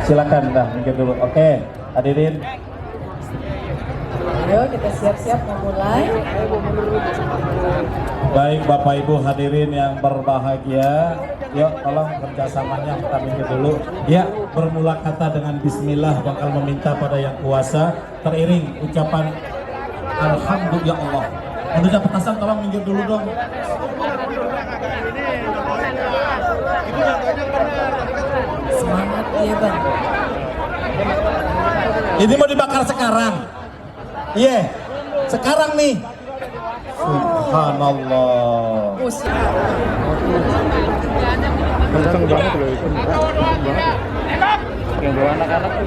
Silakan, dah minggir dulu. Oke, hadirin. Ayo kita siap-siap memulai. Baik Bapak Ibu hadirin yang berbahagia, yuk tolong kerjasamanya kita minggir dulu. Ya, bermula kata dengan Bismillah, bakal meminta pada yang kuasa, teriring ucapan Alhamdulillah ya Allah. Untuk dapat petasan tolong minggir dulu dong. Semangat ya Bang. Ini mau dibakar sekarang. Iya, sekarang nih. Subhanallah. Kenceng banget loh itu. Yang bawa anak-anak tuh.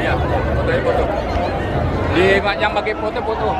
Ya, foto. Di yang bagi foto-foto.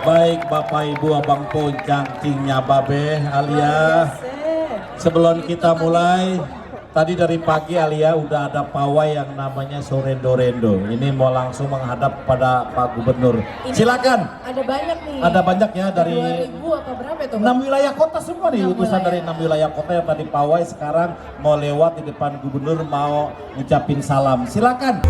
Baik Bapak Ibu Abang Poncang Cingnya Babe Alia, sebelum kita mulai, tadi dari pagi Alia udah ada pawai yang namanya Sorendo-Rendo. Ini mau langsung menghadap pada Pak Gubernur. Silakan. Ada banyak nih. Ada banyak ya dari 2000 apa berapa itu? 6 wilayah kota semua nih, 6 utusan wilayah. dari 6 wilayah kota yang tadi pawai sekarang mau lewat di depan Gubernur mau ngucapin salam. Silakan.